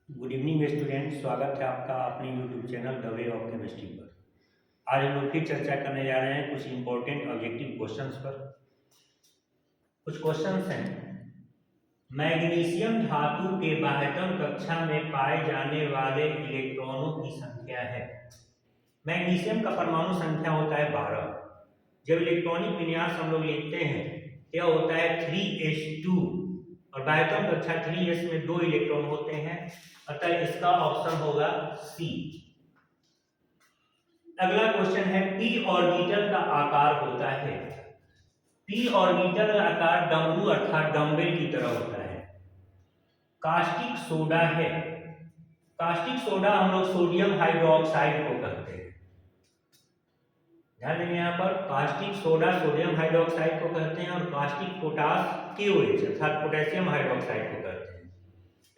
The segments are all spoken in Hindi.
गुड इवनिंग स्टूडेंट, स्वागत है आपका अपने YouTube channel the way of chemistry पर। आज हम लोग फिर चर्चा करने जा रहे हैं कुछ इंपॉर्टेंट ऑब्जेक्टिव क्वेश्चंस पर। कुछ क्वेश्चंस हैं। मैग्नीशियम धातु के बाह्यतम कक्षा में पाए जाने वाले इलेक्ट्रॉनों की संख्या है। मैग्नीशियम का परमाणु संख्या होता है 12। जब इलेक्ट्रॉनिक विन्यास हम लोग लिखते हैं यह होता है 3s2 और बाह्यतम कक्षा 3s में 2 इलेक्ट्रॉन होते हैं, अतः इसका ऑप्शन होगा सी। अगला क्वेश्चन है पी ऑर्बिटल का आकार होता है। पी ऑर्बिटल का आकार डमरू अर्थात डम्बेल की तरह होता है। कास्टिक सोडा है। कास्टिक सोडा हम लोग सोडियम हाइड्रोक्साइड को कहते हैं। ध्यान देंगे यहाँ पर कास्टिक सोडा सोडियम हाइड्रोक्साइड को कहते हैं और कास्टिक पोटास KOH अर्थात पोटेशियम हाइड्रोक्साइड को कहते हैं।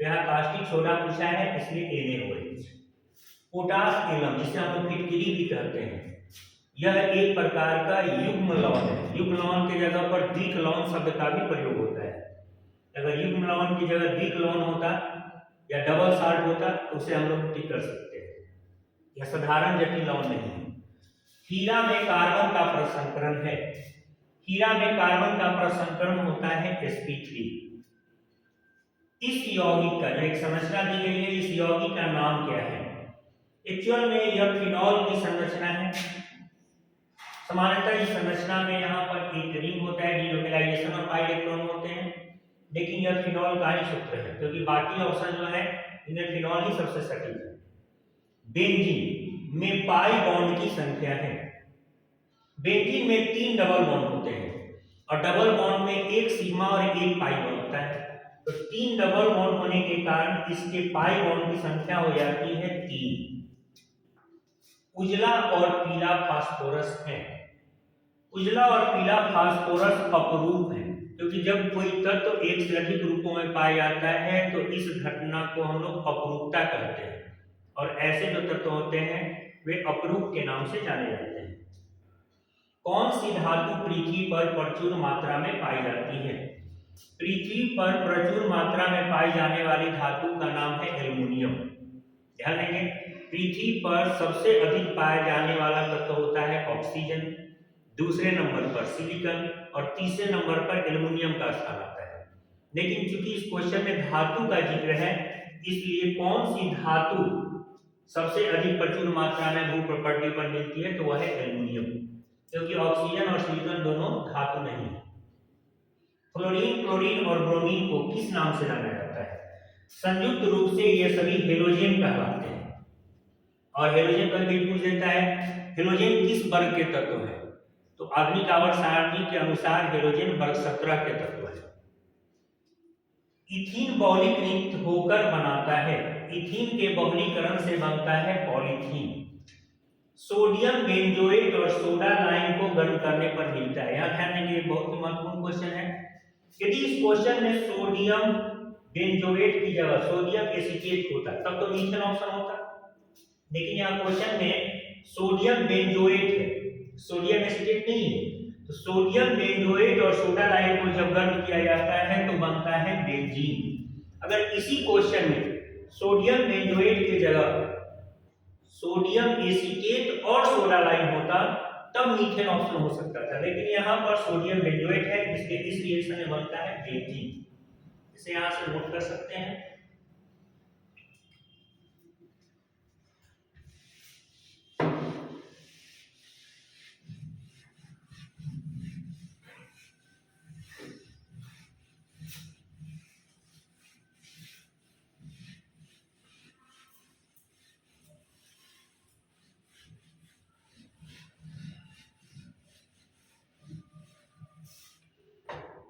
तो यहाँ कास्टिक सोडा पूछा है इसलिए NaOH। पोटास एलम जिसे हम लोग फिटकिरी भी कहते हैं, यह एक प्रकार का युग्म लवण है। युग्म लवण की जगह पर द्विक लवण शब्द का भी प्रयोग होता है। अगर युग्म लवण की जगह द्विक लवण होता या डबल साल्ट होता तो उसे हम लोग टिक कर सकते हैं। यह साधारण जटिल लवण नहीं है। हीरा में कार्बन का प्रसंकरण है। हीरा में कार्बन का प्रसंकरण होता है sp3। इस यौगिक का जो एक संरचना दी गई है, इस यौगिक का नाम क्या है? एक्चुअल में यह फिनॉल की संरचना है। सामान्यतः इस संरचना में यहाँ पर एक रिंग होता है, डीलोकेलाइजेशन और पाई इलेक्ट्रॉन होते हैं, लेकिन यह फिनॉल का ही सूत्र है क्योंकि बाकी ऑप्शन जो है इनमें फिनॉल ही सबसे सटीक है। बेंजीन में पाई बॉन्ड की संख्या है। बेंजीन में 3 डबल बॉन्ड होते हैं और डबल बॉन्ड में एक सिग्मा और एक पाई बॉन्ड होता है। तो 3 डबल बॉन्ड होने के कारण इसके पाई बॉन्ड की संख्या हो जाती है 3। उजला और पीला फास्फोरस है। उजला और पीला फास्फोरस अपरूप है क्योंकि जब कोई तत्व एक से अधिक रूपों में पाया जाता है तो इस घटना को हम लोग अपरूपता कहते हैं और ऐसे जो तत्व होते हैं वे अपरूप के नाम से जाने जाते हैं। कौन सी धातु पृथ्वी पर प्रचुर मात्रा में पाई जाती है? पृथ्वी पर प्रचुर मात्रा में पाई जाने वाली धातु का नाम है एल्युमिनियम। ध्यान देंगे पृथ्वी पर सबसे अधिक पाया जाने वाला तत्व होता है ऑक्सीजन, दूसरे नंबर पर सिलिकॉन और तीसरे नंबर पर एल्युमिनियम का स्थान आता है। लेकिन चूंकि इस क्वेश्चन में धातु का जिक्र है इसलिए कौन सी धातु सबसे अधिक प्रचुर मात्रा में भू प्रॉपर्टी पर मिलती है तो वह है एल्युमिनियम, क्योंकि ऑक्सीजन और सिलिकॉन दोनों धातु नहीं है। फ्लोरीन, क्लोरीन और ब्रोमीन को किस नाम से जाना जाता है? संयुक्त रूप से ये सभी हेलोजन कहलाते हैं। और हेलोजन कभी पूछ देता है हेलोजन किस वर्ग के तत्व है, तो आधुनिक आवर्त सारणी के अनुसार हेलोजन वर्ग 17 के तत्व है। इथीन बहुलीकृत होकर बनाता है। इथीन के बहुलीकरण से बनता है पॉलीथीन। सोडियम बेंजोएट और सोडा लाइम को गर्म करने पर मिलता है। यहाँ ध्यान देंगे बहुत ही महत्वपूर्ण क्वेश्चन है। यदि इस क्वेश्चन में सोडियम बेंजोएट की जगह सोडियम एसीटेट होता तब तो मीथेन ऑप्शन होता, लेकिन यहाँ क्वेश्चन में सोडियम बेंजोएट है, सोडियम एसीटेट नहीं है। तो सोडियम बेंजोएट और सोडा लाइम को जब गर्म किया जाता है तो बनता है बेंजीन। अगर इसी क्वेश्चन में सोडियम बेंजोएट की जगह सोडियम एसीटेट और सोडा लाइम होता तब मीथेन ऑप्शन हो सकता था, लेकिन यहाँ पर सोडियम बेंजोएट है इसलिए इस रिएक्शन में बनता है बेंजीन। इसे यहाँ से नोट कर सकते हैं।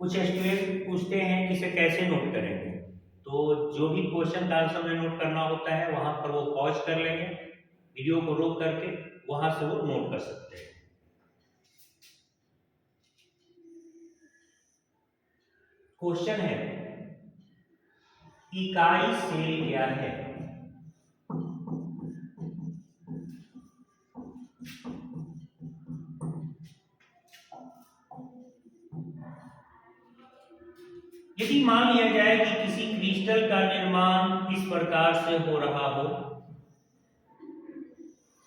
कुछ स्टूडेंट पूछते हैं कि इसे कैसे नोट करेंगे, तो जो भी क्वेश्चन का आंसर में नोट करना होता है वहां पर वो पॉज कर लेंगे, वीडियो को रोक करके वहां से वो नोट कर सकते हैं। क्वेश्चन है इकाई सेल क्या है? यदि मान लिया जाए कि किसी क्रिस्टल का निर्माण इस प्रकार से हो रहा हो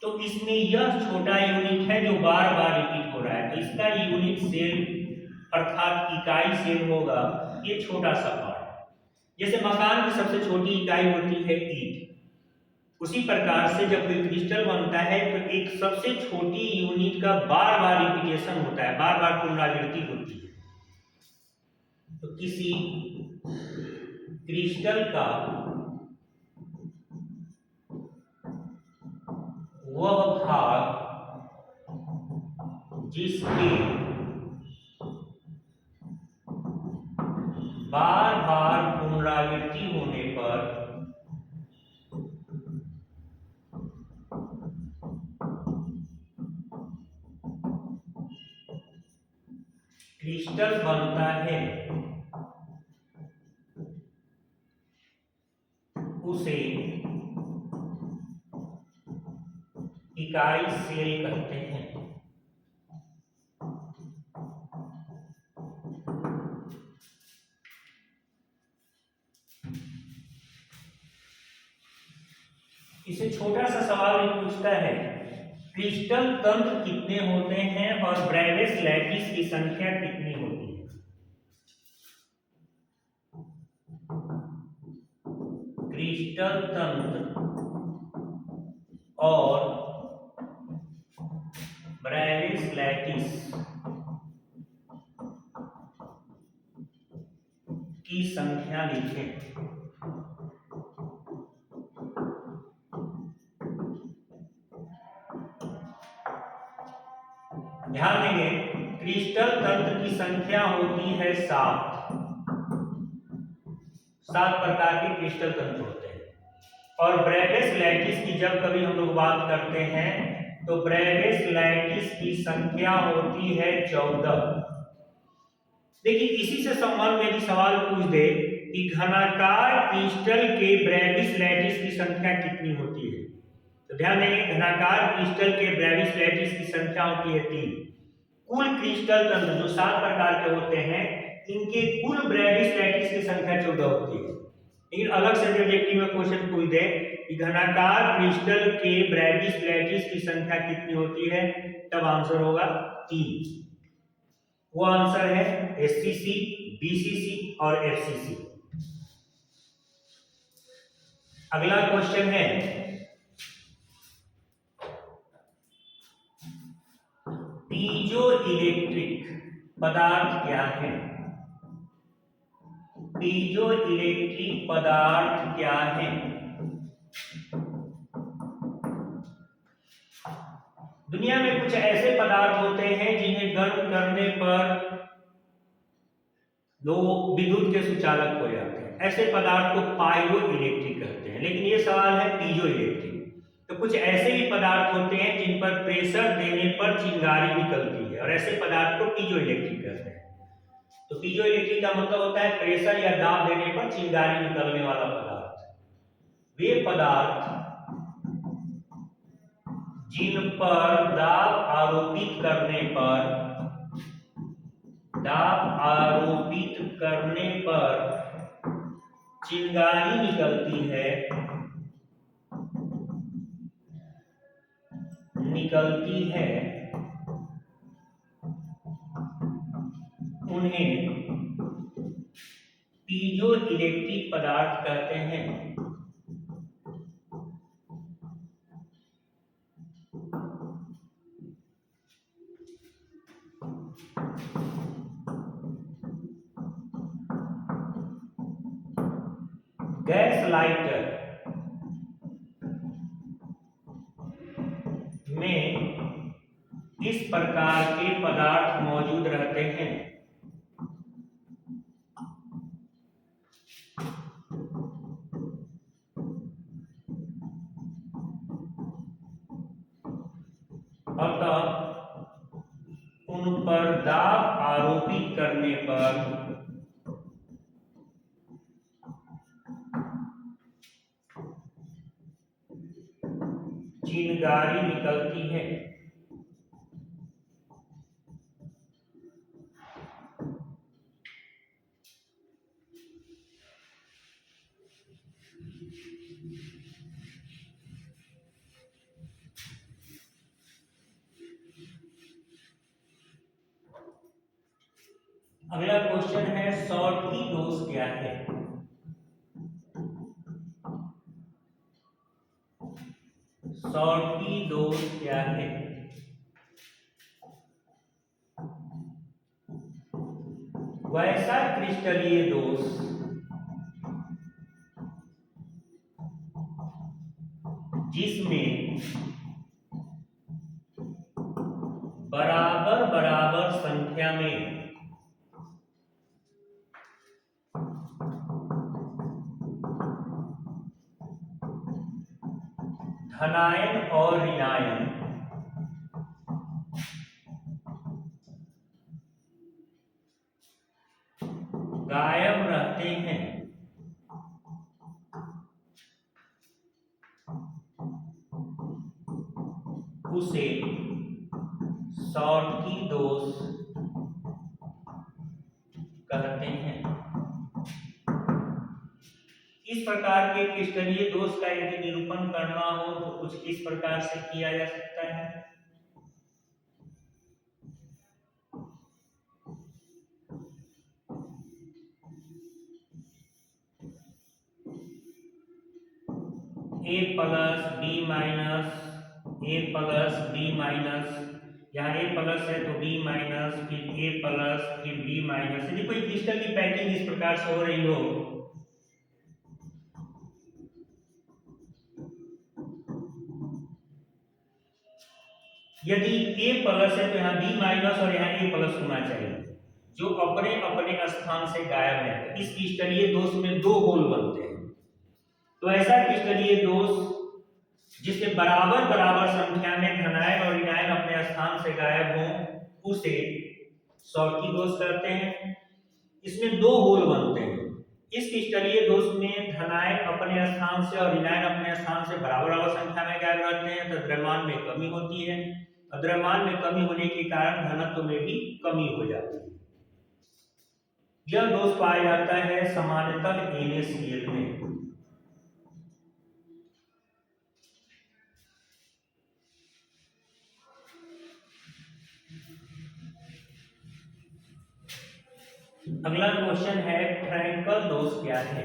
तो इसमें यह छोटा यूनिट है जो बार बार रिपीट हो रहा है, तो इसका यूनिट सेल अर्थात इकाई सेल होगा ये छोटा सा पार्ट। जैसे मकान की सबसे छोटी इकाई होती है ईंट, उसी प्रकार से जब कोई क्रिस्टल बनता है तो एक सबसे छोटी यूनिट का बार बार रिपीटेशन होता है, बार बार पुनरावृत्ति होती है। तो किसी क्रिस्टल का वह भाग जिसके बार बार पुनरावृत्ति होने पर क्रिस्टल बनता है उसे इकाई सेल कहते हैं। इसे छोटा सा सवाल भी पूछता है, क्रिस्टल तंत्र कितने होते हैं और ब्रेविस लैटिस की संख्या कितनी होती है? क्रिस्टल तंत्र और ब्रेविस लैटिस की संख्या लिखें। ध्यान देंगे, क्रिस्टल तंत्र की संख्या होती है 7। 7 प्रकार के क्रिस्टल तंत्र होते हैं। और ब्रेविस लैटिस की जब कभी हम लोग बात करते हैं तो ब्रेविस लैटिस की संख्या होती है 14। देखिए, इसी से संबंध में यदि सवाल पूछ दे कि घनाकार क्रिस्टल के ब्रेविस लैटिस की संख्या कितनी होती है, तो ध्यान देंगे घनाकार क्रिस्टल के ब्रेविस लैटिस की संख्या होती है 3। कुल क्रिस्टल तंत्र जो 7 प्रकार के होते हैं इनके कुल ब्रेविस लैटिस की संख्या 14 होती है। लेकिन अलग से जब एग्जाम में क्वेश्चन पूछ दे कि घनाकार क्रिस्टल के ब्रेविस लैटिस की संख्या कितनी होती है, तब आंसर होगा 3। वो आंसर है एससीसी, बीसीसी और एफसीसी। अगला क्वेश्चन है, पीजो इलेक्ट्रिक पदार्थ क्या है? पीजो इलेक्ट्रिक पदार्थ क्या है? दुनिया में कुछ ऐसे पदार्थ होते हैं जिन्हें गर्म करने पर लोग विद्युत के सुचालक हो जाते हैं, ऐसे पदार्थ को पाइरो इलेक्ट्रिक कहते हैं। लेकिन ये सवाल है पीजो इलेक्ट्रिक। तो कुछ ऐसे भी पदार्थ होते हैं जिन पर प्रेशर देने पर चिंगारी निकलती है और ऐसे पदार्थ को पीजो इलेक्ट्रिक कहते हैं। तो पीजो इलेक्ट्रिक का मतलब होता है प्रेशर या दाब देने पर चिंगारी निकलने वाला पदार्थ। वे पदार्थ जिन पर दाब आरोपित करने पर चिंगारी निकलती है उन्हें पीजो इलेक्ट्रिक पदार्थ कहते हैं। गैस लाइटर में इस प्रकार के पदार्थ मौजूद रहते हैं। अतः उन पर दाब आरोपित करने पर चिंगारी निकलती है। अगला क्वेश्चन है शॉर्टकी दोष क्या है। शॉर्टकी दोष क्या है। वैसा क्रिस्टलीय दोष जिसमें बराबर बराबर संख्या में धनायन और ऋणायन गायब रहते हैं, उसे शॉर्टकी दोष कहते हैं। इस प्रकार के क्रिस्टलीय दोष का यदि निरूपण करना हो तो कुछ इस प्रकार से किया जा सकता है। a plus B minus A plus B minus, यहाँ a प्लस है तो b माइनस, फिर a प्लस फिर b माइनस। यदि कोई क्रिस्टल की पैकिंग इस प्रकार से हो रही हो, यदि a प्लस है तो यहाँ b माइनस और यहाँ a प्लस होना चाहिए, जो अपने अपने स्थान से गायब है। तो इस क्रिस्टलीय दोष में दो होल बनते हैं। तो ऐसा क्रिस्टलीय दोष जिसमें बराबर बराबर संख्या में धनायन और ऋणायन अपने स्थान से गायब हों, उसे शॉर्टकी दोष कहते हैं। इसमें दो होल बनते हैं। इस क्रिस्टलीय दोष में धनायन अपने स्थान से और ऋणायन अपने स्थान से बराबर बराबर संख्या में गायब रहते हैं, तो द्रव्यमान में कमी होती है। द्रव्यमान में कमी होने के कारण घनत्व में भी कमी हो जाती है। यह दोष पाया जाता है सामान्यतः NaCl में। अगला क्वेश्चन है फ्रैंकल दोष क्या है।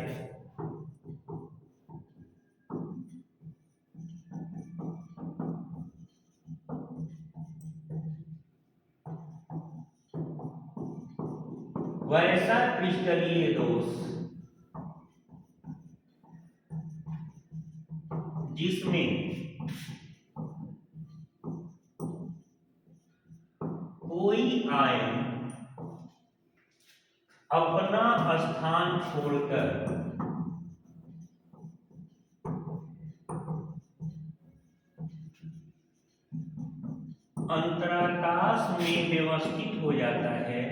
वैसा क्रिस्टलीय दोष जिसमें कोई आयन अपना स्थान छोड़कर अंतराकाश में व्यवस्थित हो जाता है,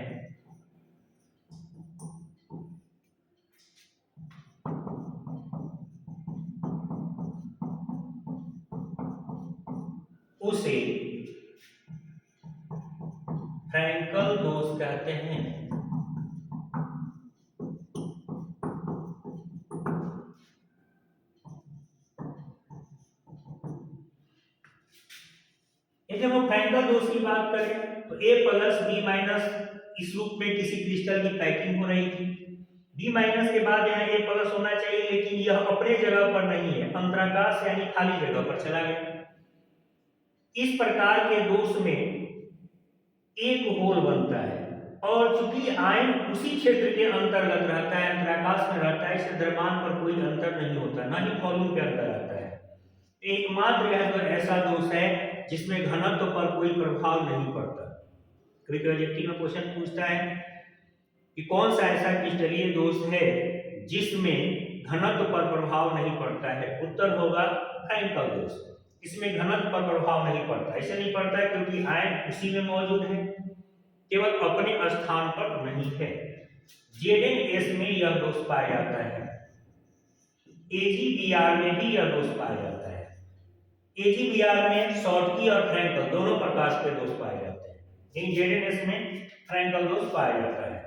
उसे फ्रैंकल दोष कहते हैं। यदि हम फ्रैंकल दोष की बात करें तो a प्लस बी माइनस इस रूप में किसी क्रिस्टल की पैकिंग हो रही थी। b माइनस के बाद यहाँ a प्लस होना चाहिए, लेकिन यह अपने जगह पर नहीं है, अंतराकाश यानी खाली जगह पर चला गया। इस प्रकार के दोष में एक होल बनता है, और चूंकि आयन उसी क्षेत्र के अंतर्गत रहता है, अंतराकाश में रहता है, इससे द्रव्यमान पर कोई अंतर नहीं होता, ना ही वॉल्यूम पे अंतर आता है। एकमात्र यह तो ऐसा दोष है जिसमें घनत्व पर कोई प्रभाव नहीं पड़ता। कभी प्रोजेक्टिव में क्वेश्चन पूछता है कि कौन सा ऐसा क्रिस्टलीय दोष है जिसमें घनत्व पर प्रभाव नहीं पड़ता है। उत्तर होगा फ्रैंकल दोष। इसमें घनत्व पर प्रभाव नहीं पड़ता। ऐसे नहीं पड़ता है क्योंकि आयन उसी में मौजूद है, केवल अपने स्थान पर नहीं है। ZnS में यह दोष पाया जाता है, AgBr में भी यह दोष पाया जाता है। AgBr में शॉर्टकी और फ्रैंकल दोनों प्रकार के दोष पाए जाते हैं, लेकिन ZnS में फ्रैंकल दोष पाया जाता है।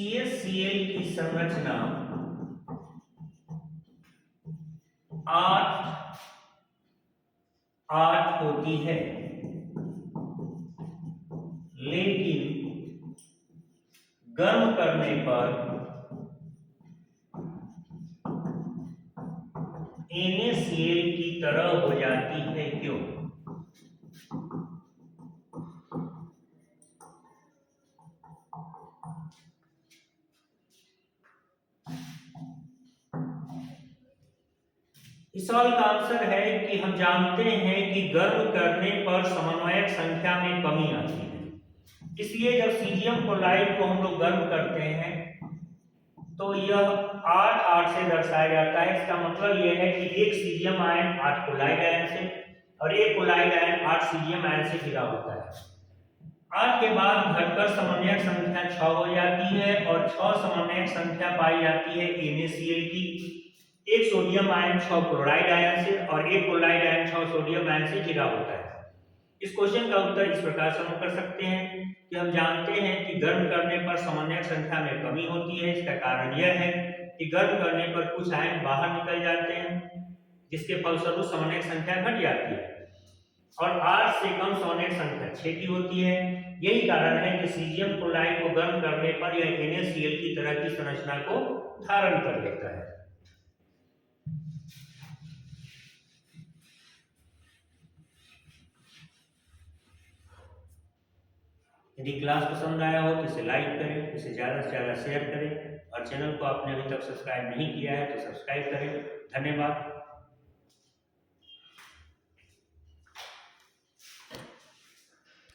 CaCl की संरचना 8 होती है, लेकिन गर्म करने पर NaCl की तरह हो जाती है, क्यों? इस सवाल का आंसर है कि हम जानते हैं कि गर्म करने पर समन्वयक संख्या में कमी आती है, इसलिए जब सीजियम क्लोराइड को हम लोग गर्म करते हैं तो यह 8 से दर्शाया जाता है। इसका मतलब यह है कि एक सीजियम आयन 8 क्लोराइड आयन से और एक क्लोराइड आयन 8 सीजियम आयन से घिरा होता है। 8 के बाद घटकर समन्वयक संख्या 6 हो जाती है और 6 समन्वयक संख्या पाई जाती है NaCl की। एक सोडियम आयन 6 क्लोराइड आयन से और एक क्लोराइड आयन 6 सोडियम आयन से घिरा होता है। इस क्वेश्चन का उत्तर इस प्रकार से हम कर सकते हैं कि हम जानते हैं कि गर्म करने पर समन्वयक संख्या में कमी होती है। इसका कारण यह है कि गर्म करने पर कुछ आयन बाहर निकल जाते हैं, जिसके फलस्वरूप समन्वयक संख्या घट जाती है और 8 से कम समन्वयक संख्या 6 की होती है। यही कारण है कि सीजियम क्लोराइड को गर्म करने पर यह NaCl की तरह की संरचना को धारण कर लेता है। यदि क्लास पसंद आया हो तो इसे लाइक करें, इसे ज़्यादा से ज़्यादा शेयर करें और चैनल को आपने अभी तक सब्सक्राइब नहीं किया है तो सब्सक्राइब करें। धन्यवाद।